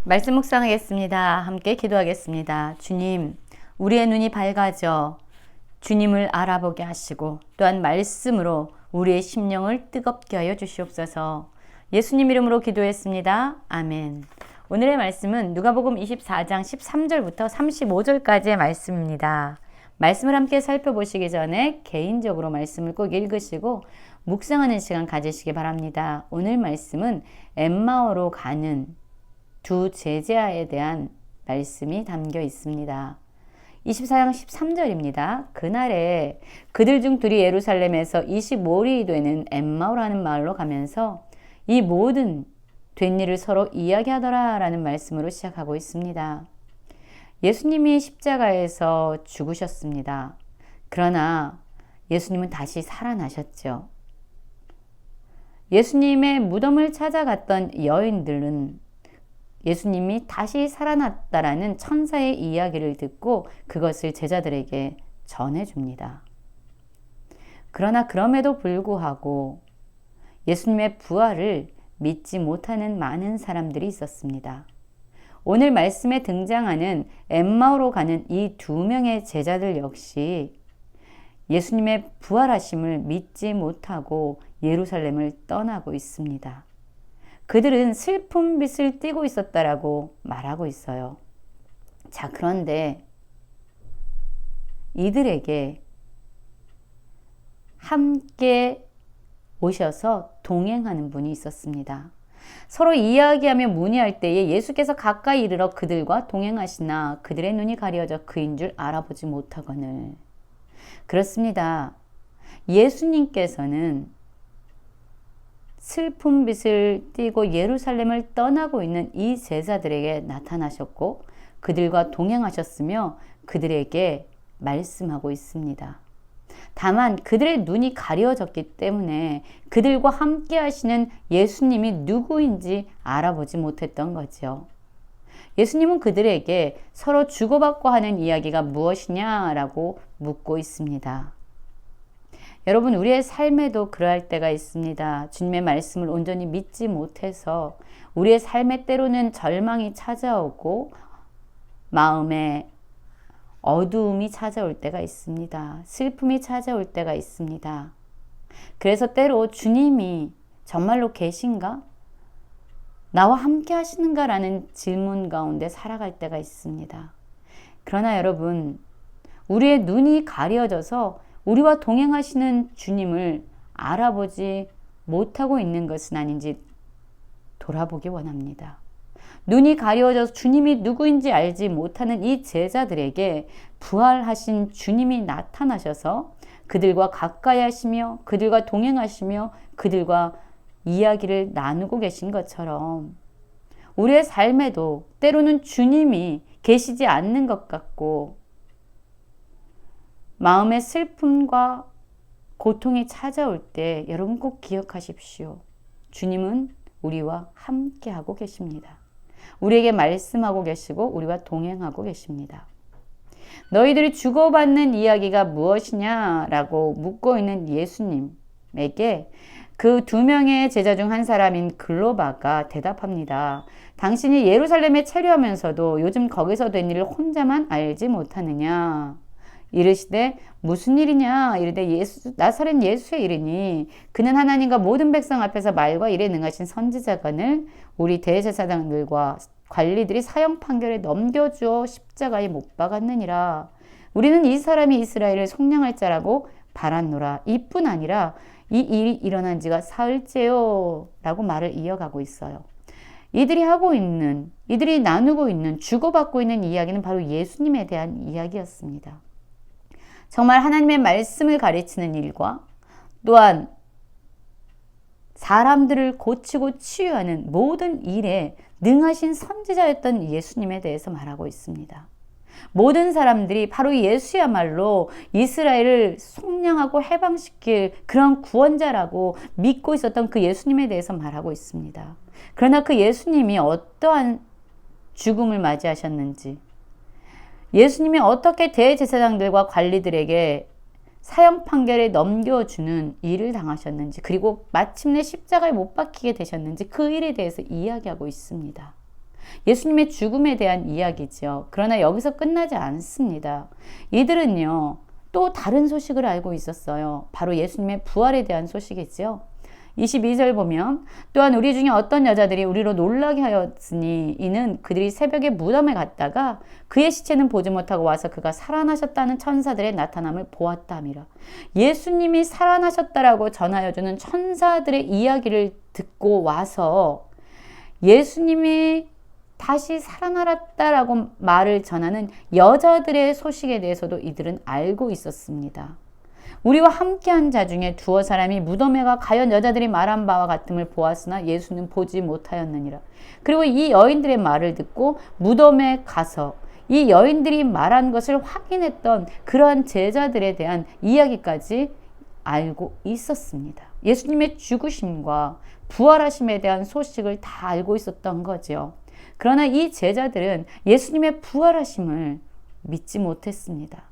말씀 묵상하겠습니다. 함께 기도하겠습니다. 주님, 우리의 눈이 밝아져 주님을 알아보게 하시고 또한 말씀으로 우리의 심령을 뜨겁게 하여 주시옵소서. 예수님 이름으로 기도했습니다. 아멘. 오늘의 말씀은 누가복음 24장 13절부터 35절까지의 말씀입니다. 말씀을 함께 살펴보시기 전에 개인적으로 말씀을 꼭 읽으시고 묵상하는 시간 가지시기 바랍니다. 오늘 말씀은 엠마오로 가는 두 제자에 대한 말씀이 담겨 있습니다. 24장 13절입니다. 그날에 그들 중 둘이 예루살렘에서 25里되는 엠마오라는 마을로 가면서 이 모든 된 일을 서로 이야기하더라 라는 말씀으로 시작하고 있습니다. 예수님이 십자가에서 죽으셨습니다. 그러나 예수님은 다시 살아나셨죠. 예수님의 무덤을 찾아갔던 여인들은 예수님이 다시 살아났다라는 천사의 이야기를 듣고 그것을 제자들에게 전해줍니다. 그러나 그럼에도 불구하고 예수님의 부활을 믿지 못하는 많은 사람들이 있었습니다. 오늘 말씀에 등장하는 엠마오로 가는 이 두 명의 제자들 역시 예수님의 부활하심을 믿지 못하고 예루살렘을 떠나고 있습니다. 그들은 슬픈 빛을 띠고 있었다라고 말하고 있어요. 자, 그런데 이들에게 함께 오셔서 동행하는 분이 있었습니다. 서로 이야기하며 문의할 때에 예수께서 가까이 이르러 그들과 동행하시나 그들의 눈이 가려져 그인 줄 알아보지 못하거늘. 그렇습니다. 예수님께서는 슬픈 빛을 띠고 예루살렘을 떠나고 있는 이 제자들에게 나타나셨고 그들과 동행하셨으며 그들에게 말씀하고 있습니다. 다만 그들의 눈이 가려졌기 때문에 그들과 함께 하시는 예수님이 누구인지 알아보지 못했던 거죠. 예수님은 그들에게 서로 주고받고 하는 이야기가 무엇이냐라고 묻고 있습니다. 여러분, 우리의 삶에도 그러할 때가 있습니다. 주님의 말씀을 온전히 믿지 못해서 우리의 삶에 때로는 절망이 찾아오고 마음에 어두움이 찾아올 때가 있습니다. 슬픔이 찾아올 때가 있습니다. 그래서 때로 주님이 정말로 계신가? 나와 함께 하시는가? 라는 질문 가운데 살아갈 때가 있습니다. 그러나 여러분, 우리의 눈이 가려져서 우리와 동행하시는 주님을 알아보지 못하고 있는 것은 아닌지 돌아보기 원합니다. 눈이 가려져서 주님이 누구인지 알지 못하는 이 제자들에게 부활하신 주님이 나타나셔서 그들과 가까이 하시며 그들과 동행하시며 그들과 이야기를 나누고 계신 것처럼 우리의 삶에도 때로는 주님이 계시지 않는 것 같고 마음의 슬픔과 고통이 찾아올 때 여러분 꼭 기억하십시오. 주님은 우리와 함께하고 계십니다. 우리에게 말씀하고 계시고 우리와 동행하고 계십니다. 너희들이 주고받는 이야기가 무엇이냐라고 묻고 있는 예수님에게 그 두 명의 제자 중 한 사람인 글로바가 대답합니다. 당신이 예루살렘에 체류하면서도 요즘 거기서 된 일을 혼자만 알지 못하느냐? 이르시되 무슨 일이냐? 이르되 나사렛 예수의 일이니 그는 하나님과 모든 백성 앞에서 말과 일에 능하신 선지자건을 우리 대제사장들과 관리들이 사형 판결에 넘겨주어 십자가에 못 박았느니라. 우리는 이 사람이 이스라엘을 속량할 자라고 바랐노라. 이뿐 아니라 이 일이 일어난 지가 사흘째요 라고 말을 이어가고 있어요. 이들이 나누고 있는 주고받고 있는 이야기는 바로 예수님에 대한 이야기였습니다. 정말 하나님의 말씀을 가르치는 일과 또한 사람들을 고치고 치유하는 모든 일에 능하신 선지자였던 예수님에 대해서 말하고 있습니다. 모든 사람들이 바로 예수야말로 이스라엘을 속량하고 해방시킬 그런 구원자라고 믿고 있었던 그 예수님에 대해서 말하고 있습니다. 그러나 그 예수님이 어떠한 죽음을 맞이하셨는지, 예수님이 어떻게 대제사장들과 관리들에게 사형 판결에 넘겨주는 일을 당하셨는지, 그리고 마침내 십자가에 못 박히게 되셨는지 그 일에 대해서 이야기하고 있습니다. 예수님의 죽음에 대한 이야기죠. 그러나 여기서 끝나지 않습니다. 이들은요, 또 다른 소식을 알고 있었어요. 바로 예수님의 부활에 대한 소식이죠. 22절 보면 또한 우리 중에 어떤 여자들이 우리로 놀라게 하였으니 이는 그들이 새벽에 무덤에 갔다가 그의 시체는 보지 못하고 와서 그가 살아나셨다는 천사들의 나타남을 보았다미라. 예수님이 살아나셨다라고 전하여주는 천사들의 이야기를 듣고 와서 예수님이 다시 살아나셨다라고 말을 전하는 여자들의 소식에 대해서도 이들은 알고 있었습니다. 우리와 함께한 자 중에 두어 사람이 무덤에 가 과연 여자들이 말한 바와 같음을 보았으나 예수는 보지 못하였느니라. 그리고 이 여인들의 말을 듣고 무덤에 가서 이 여인들이 말한 것을 확인했던 그러한 제자들에 대한 이야기까지 알고 있었습니다. 예수님의 죽으심과 부활하심에 대한 소식을 다 알고 있었던 거죠. 그러나 이 제자들은 예수님의 부활하심을 믿지 못했습니다.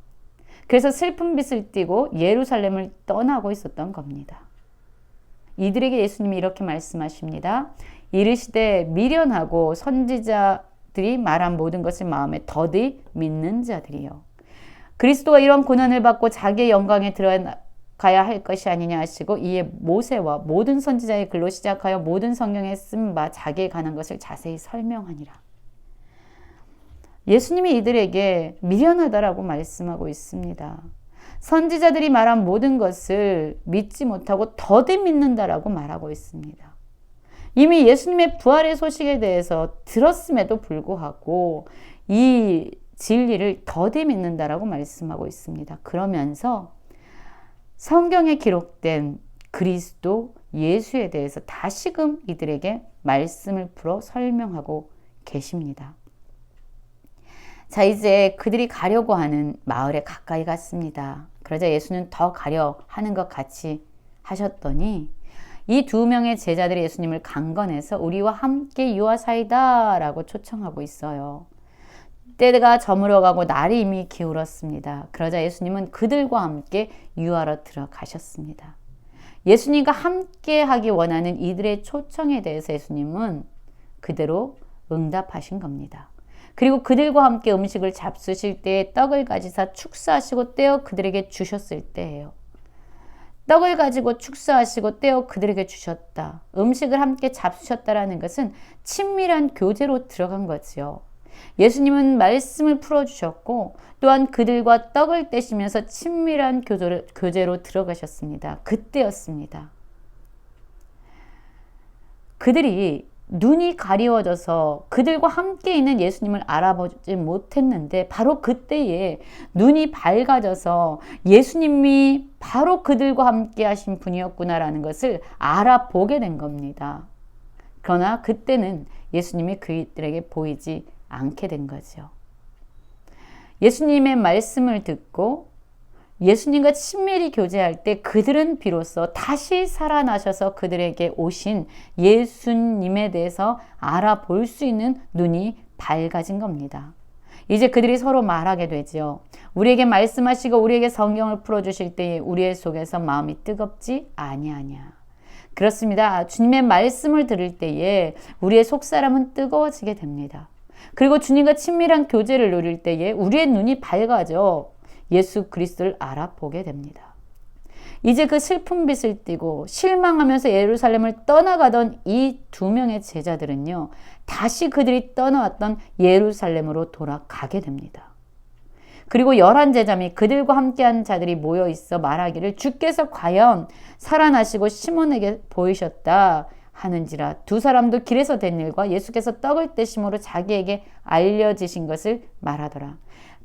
그래서 슬픈 빛을 띠고 예루살렘을 떠나고 있었던 겁니다. 이들에게 예수님이 이렇게 말씀하십니다. 이르시되 미련하고 선지자들이 말한 모든 것을 마음에 더디 믿는 자들이요. 그리스도가 이런 고난을 받고 자기의 영광에 들어가야 할 것이 아니냐 하시고 이에 모세와 모든 선지자의 글로 시작하여 모든 성경에 쓴 바 자기에 관한 것을 자세히 설명하니라. 예수님이 이들에게 미련하다라고 말씀하고 있습니다. 선지자들이 말한 모든 것을 믿지 못하고 더디 믿는다라고 말하고 있습니다. 이미 예수님의 부활의 소식에 대해서 들었음에도 불구하고 이 진리를 더디 믿는다라고 말씀하고 있습니다. 그러면서 성경에 기록된 그리스도 예수에 대해서 다시금 이들에게 말씀을 풀어 설명하고 계십니다. 자, 이제 그들이 가려고 하는 마을에 가까이 갔습니다. 그러자 예수는 더 가려 하는 것 같이 하셨더니 이 두 명의 제자들이 예수님을 강건해서 우리와 함께 유하사이다 라고 초청하고 있어요. 때가 저물어가고 날이 이미 기울었습니다. 그러자 예수님은 그들과 함께 유하러 들어가셨습니다. 예수님과 함께 하기 원하는 이들의 초청에 대해서 예수님은 그대로 응답하신 겁니다. 그리고 그들과 함께 음식을 잡수실 때에 떡을 가지사 축사하시고 떼어 그들에게 주셨을 때예요. 떡을 가지고 축사하시고 떼어 그들에게 주셨다. 음식을 함께 잡수셨다라는 것은 친밀한 교제로 들어간 거지요. 예수님은 말씀을 풀어주셨고 또한 그들과 떡을 떼시면서 친밀한 교제로 들어가셨습니다. 그때였습니다. 그들이 눈이 가리워져서 그들과 함께 있는 예수님을 알아보지 못했는데 바로 그때에 눈이 밝아져서 예수님이 바로 그들과 함께 하신 분이었구나라는 것을 알아보게 된 겁니다. 그러나 그때는 예수님이 그들에게 보이지 않게 된 거죠. 예수님의 말씀을 듣고 예수님과 친밀히 교제할 때 그들은 비로소 다시 살아나셔서 그들에게 오신 예수님에 대해서 알아볼 수 있는 눈이 밝아진 겁니다. 이제 그들이 서로 말하게 되죠. 우리에게 말씀하시고 우리에게 성경을 풀어주실 때에 우리의 속에서 마음이 뜨겁지 아니하냐. 그렇습니다. 주님의 말씀을 들을 때에 우리의 속사람은 뜨거워지게 됩니다. 그리고 주님과 친밀한 교제를 누릴 때에 우리의 눈이 밝아져 예수 그리스도를 알아보게 됩니다. 이제 그 슬픈 빛을 띠고 실망하면서 예루살렘을 떠나가던 이 두 명의 제자들은요, 다시 그들이 떠나왔던 예루살렘으로 돌아가게 됩니다. 그리고 11제자 및 그들과 함께한 자들이 모여 있어 말하기를 주께서 과연 살아나시고 시몬에게 보이셨다 하는지라. 두 사람도 길에서 된 일과 예수께서 떡을 떼심으로 자기에게 알려지신 것을 말하더라.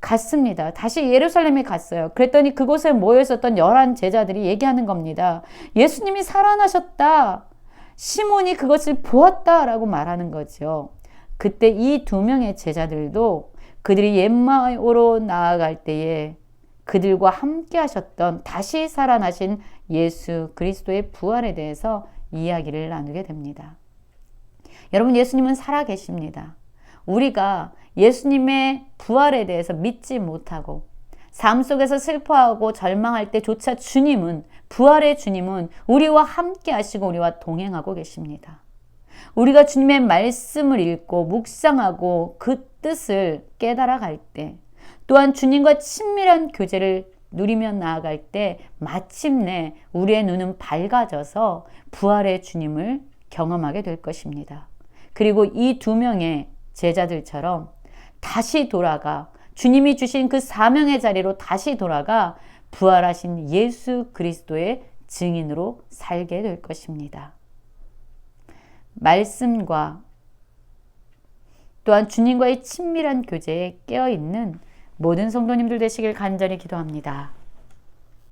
갔습니다. 다시 예루살렘에 갔어요. 그랬더니 그곳에 모여 있었던 11제자들이 얘기하는 겁니다. 예수님이 살아나셨다. 시몬이 그것을 보았다라고 말하는 거죠. 그때 이 두 명의 제자들도 그들이 엠마오로 나아갈 때에 그들과 함께 하셨던 다시 살아나신 예수 그리스도의 부활에 대해서 이야기를 나누게 됩니다. 여러분, 예수님은 살아계십니다. 우리가 예수님의 부활에 대해서 믿지 못하고 삶 속에서 슬퍼하고 절망할 때조차 주님은, 부활의 주님은 우리와 함께 하시고 우리와 동행하고 계십니다. 우리가 주님의 말씀을 읽고 묵상하고 그 뜻을 깨달아 갈 때, 또한 주님과 친밀한 교제를 누리며 나아갈 때 마침내 우리의 눈은 밝아져서 부활의 주님을 경험하게 될 것입니다. 그리고 이 두 명의 제자들처럼 다시 돌아가 주님이 주신 그 사명의 자리로 다시 돌아가 부활하신 예수 그리스도의 증인으로 살게 될 것입니다. 말씀과 또한 주님과의 친밀한 교제에 깨어있는 모든 성도님들 되시길 간절히 기도합니다.